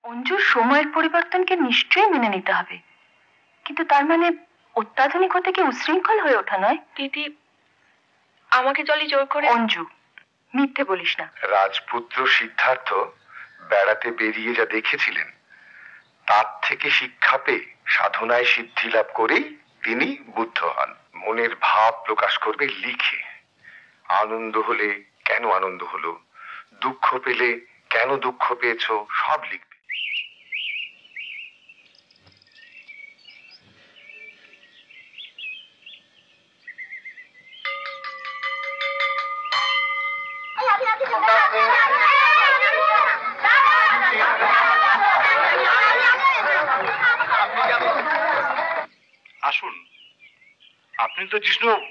অঞ্জুর সময়ের পরিবর্তনকে নিশ্চয়ই মেনে নিতে হবে, কিন্তু তার মানে অত্যাধুনিক হতে কি উচ্ছৃঙ্খল হয়ে ওঠা নয়? দিদি, আমাকে জলি জোর করে। অঞ্জু, মিথ্যে বলিস না। রাজপুত্র সিদ্ধার্থ বেড়াতে বেরিয়ে যা দেখেছিলেন তার থেকে শিক্ষা পেয়ে সাধনায় সিদ্ধি লাভ করেই তিনি বুদ্ধ হন। মনের ভাব প্রকাশ করবে লিখে। আনন্দ হলে কেন আনন্দ হলো, দুঃখ পেলে কেন দুঃখ পেয়েছো, সব লিখবে। আসুন, আপনি তো জিষ্ণুবাবু।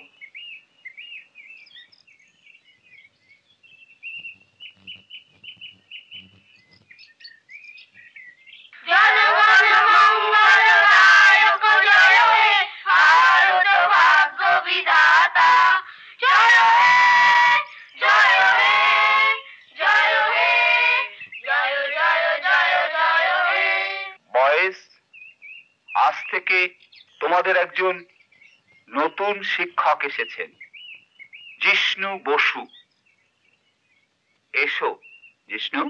বয়েজ, আজ থেকে তোমাদের একজন নতুন শিক্ষক এসেছেন, জিষ্ণু বসু। এসো জিষ্ণু।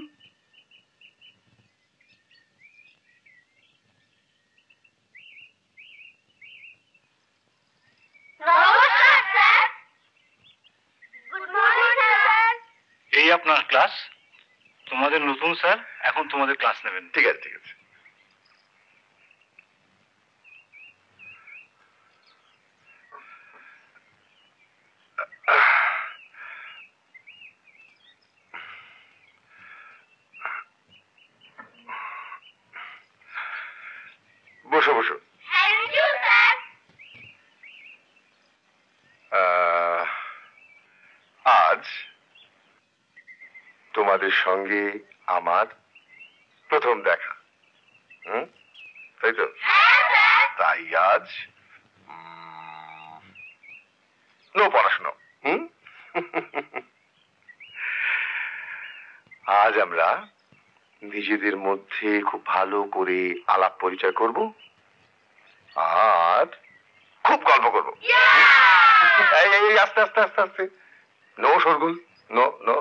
এই আপনার ক্লাস। তোমাদের নতুন স্যার এখন তোমাদের ক্লাস নেবেন। ঠিক আছে, ঠিক আছে। বসো বসো। আজ তোমাদের সঙ্গে আমার প্রথম দেখা, তাই তো? তাই আজ নো পড়াশোনা। আজ আমরা নিজেদের মধ্যে খুব ভালো করে আলাপ পরিচয় করব আর খুব গল্প করব। এই আস্তে আস্তে আস্তে আস্তে, নো শোরগোল, নো নো।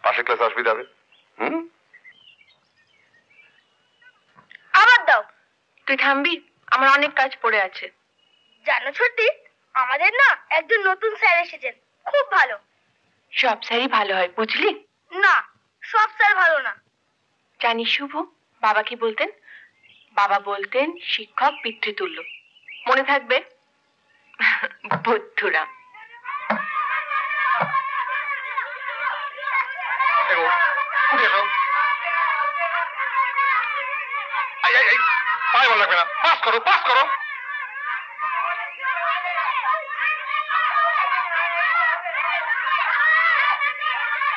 পাশের ক্লাসে অসুবিধা হবে। আবার দাও। তুই থামবি, আমার অনেক কাজ পড়ে আছে। জানো ছোটি, আমাদের না একজন নতুন স্যার এসেছেন, খুব ভালো। সব স্যারই ভালো হয়, বুঝলি? না, সব স্যার ভালো না। জানিস শুভ, বাবা কি বলতেন? বাবা বলতেন শিক্ষক পিতৃতুল্য। মনে থাকবে? বুদ্ধুরা। লাগবে না, পাস করো, পাস করো।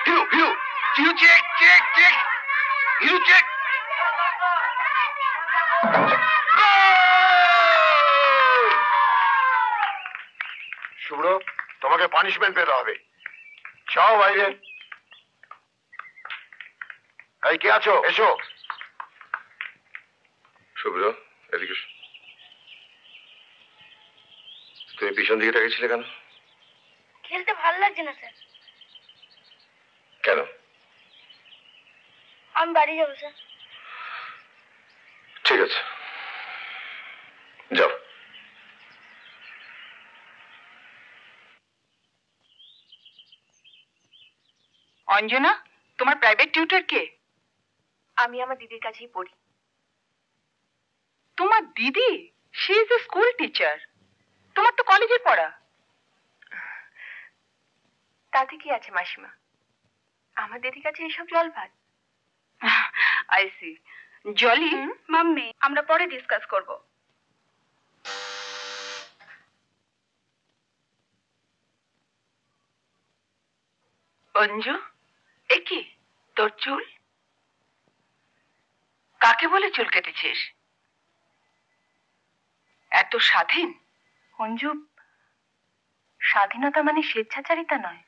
হিরু হিরু হিরু, চেক চেক চেক, হিরু চেক। শুভ্র, তোমাকে পানিশমেন্ট পেতে হবে। যাও বাইরে। এই কে আছো? এসো। শুভ্র, এদিকে। তুমি পিছন দিকে রেখেছিলে কেন? খেলতে ভালো লাগছে না স্যার। কেন? আমি বাড়ি যাবো স্যার। ঠিক আছে, যাও। অঞ্জনা, তোমার প্রাইভেট টিউটর কে? আমি আমার দিদির কাছেই পড়ি। তোমার দিদি? She is a school teacher. তোমার তো কলেজে পড়া। তাতে কি আছে মাসিমা, আমার দিদির কাছে এইসব জল ভাত। I C. জলি, মাম্মি, আমরা পরে ডিসকাস করব। অঞ্জু, এ কি তোর চুল? কাকে বলে চুল কেটেছিস? এত স্বাধীন? অঞ্জু, স্বাধীনতা মানে স্বেচ্ছাচারিতা নয়।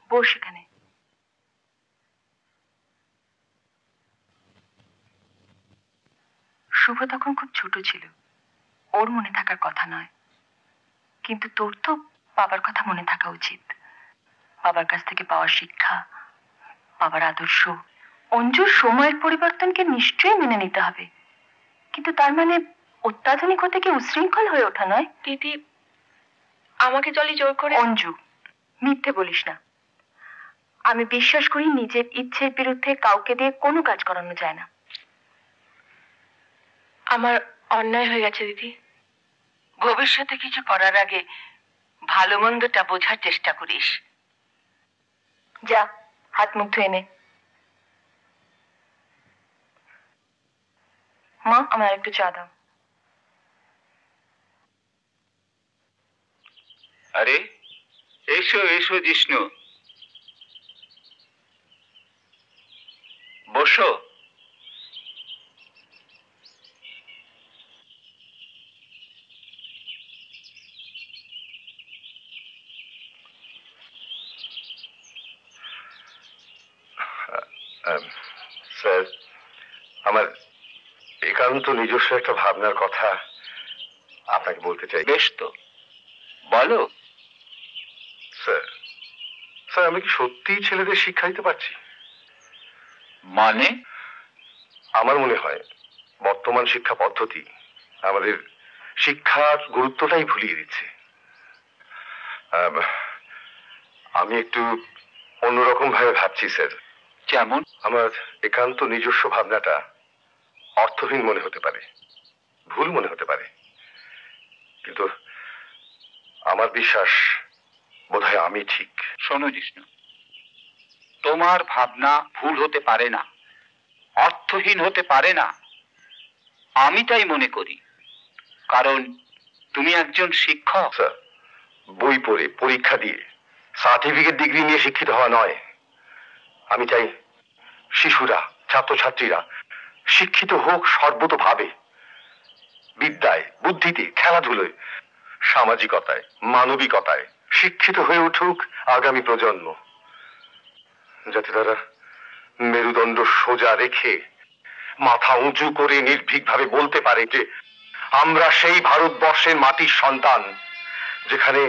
বস এখানে। শুভ তখন খুব ছোট ছিল, ওর মনে থাকার কথা নয়, কিন্তু তোর তো বাবার কথা মনে থাকা উচিত। বাবার কাছ থেকে পাওয়া শিক্ষা, বাবার আদর্শ। অঞ্জুর সময়ের পরিবর্তনকে নিশ্চয়ই মেনে নিতে হবে, কিন্তু তার মানে অত্যাধুনিক হতে কি উশৃঙ্খল হয়ে ওঠা নয়? দিদি আমাকে জলি জোর করে। অঞ্জু, মিথ্যে বলিস না। আমি বিশ্বাস করি নিজের ইচ্ছের বিরুদ্ধে কাউকে দিয়ে কোনো কাজ করানো যায় না। আমার অন্যায় হয়ে গেছে দিদি। ভবিষ্যতে কিছু করার আগে ভালো মন্দটা বোঝার চেষ্টা করিস। যা, হাত মুখ ধুয়ে নে। মা, আমার একটু চা দাও। আরে এসো এসো জিষ্ণু, বসো। স্যার, আমার একান্ত নিজস্ব একটা ভাবনার কথা আপনাকে বলতে চাই। বেশ তো, বলো। স্যার, স্যার আমি কি সত্যিই ছেলেদের শিক্ষা দিতে পারছি? মানে? আমার মনে হয় বর্তমান শিক্ষা পদ্ধতি আমাদের শিক্ষার গুরুত্বটাই ভুলিয়ে দিচ্ছে। আমি একটু অন্যরকম ভাবে ভাবছি স্যার। যেমন? আমার একান্ত নিজস্ব ভাবনাটা অর্থহীন মনে হতে পারে, ভুল মনে হতে পারে, কিন্তু আমার বিশ্বাস বোধহয় আমি ঠিক। শোনো জিষ্ণু, তোমার ভাবনা ভুল হতে পারে না, অর্থহীন হতে পারে না, আমি তাই মনে করি। কারণ তুমি একজন শিক্ষক। স্যার, বই পড়ে পরীক্ষা দিয়ে সার্টিফিকেট ডিগ্রি নিয়ে শিক্ষিত হওয়া নয়। আমি চাই শিশুরা, ছাত্রছাত্রীরা শিক্ষিত হোক সর্বতোভাবে, বিদ্যায়, বুদ্ধিতে, খেলাধুলোয়, সামাজিকতায়, মানবিকতায় শিক্ষিত হয়ে উঠুক আগামী প্রজন্ম, যাতে তারা মেরুদণ্ড সোজা রেখে মাথা উঁচু করে নির্ভীকভাবে বলতে পারে যে আমরা সেই ভারতবর্ষের মাটির সন্তান, যেখানে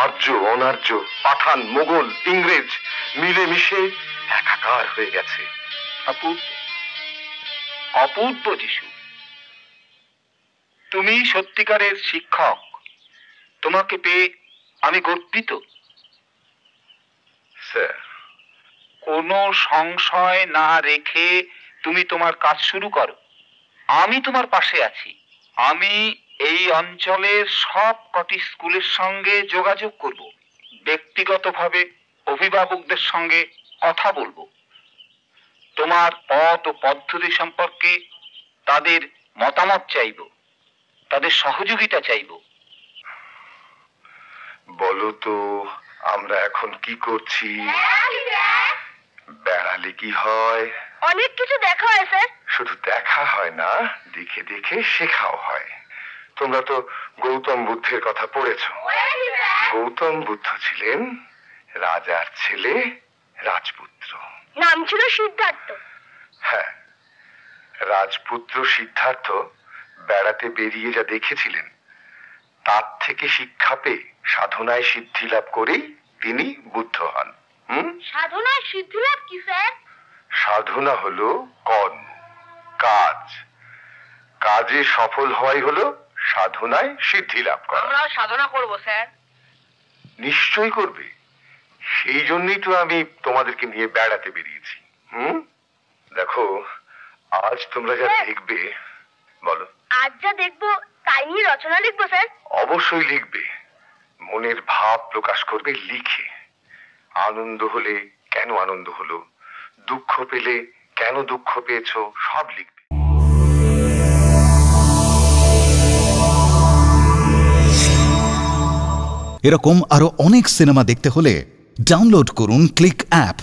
আর্য, অনার্য, পাঠান, মোগল, ইংরেজ মিলেমিশে একাকার হয়ে গেছে। অপূর্ব, অপূর্ব যিশু, তুমি সত্যিকারের শিক্ষক। তোমাকে পেয়ে আমি গর্বিত। স্যার, কোনো সংশয় না রেখে তুমি তোমার কাজ শুরু করো, আমি তোমার পাশে আছি। আমি এই অঞ্চলের সব কটি স্কুলের সঙ্গে যোগাযোগ করব, ব্যক্তিগতভাবে অভিভাবকদের সঙ্গে কথা বলবো, তোমার পথ ও পদ্ধতি সম্পর্কে তাদের মতামত চাইব, তাদের সহযোগিতা চাইব। বলো তো আমরা এখন কি করছি? বেড়ালে কি হয়? অনেক কিছু দেখা হয় স্যার। শুধু দেখা হয় না, দেখে দেখে শেখাও হয়। তোমরা তো গৌতম বুদ্ধের কথা পড়েছো। গৌতম বুদ্ধ ছিলেন রাজার ছেলে, রাজপুত্র। নাম ছিল সিদ্ধার্থ। হ্যাঁ, রাজপুত্র সিদ্ধার্থ বেড়াতে বেরিয়ে যা দেখেছিলেন তার থেকে শিক্ষা পেয়ে সাধনায় সিদ্ধি লাভ করেই তিনি বুদ্ধ হন। সাধনায় সিদ্ধি লাভ কি স্যার? সাধনা হলো কর্ম, কাজ। কাজে সফল হওয়াই হলো সাধনায় সিদ্ধি লাভ করা। আমরাও সাধনা করব স্যার। নিশ্চয়ই করবে, সেই জন্যই তো আমি তোমাদেরকে নিয়ে বেড়াতে বেরিয়েছি। দেখো, আজ তোমরা যা দেখবে। বলো। আজ যা দেখবো তাই নিয়ে রচনা লিখবো স্যার? অবশ্যই লিখবে, মনের ভাব প্রকাশ করবে লিখে। আনন্দ হলে কেন আনন্দ হলো, দুঃখ পেলে কেন দুঃখ পেয়েছো, সব লিখবে। এরকম আরো অনেক সিনেমা দেখতে হলে ডাউনলোড করুন ক্লিক অ্যাপ।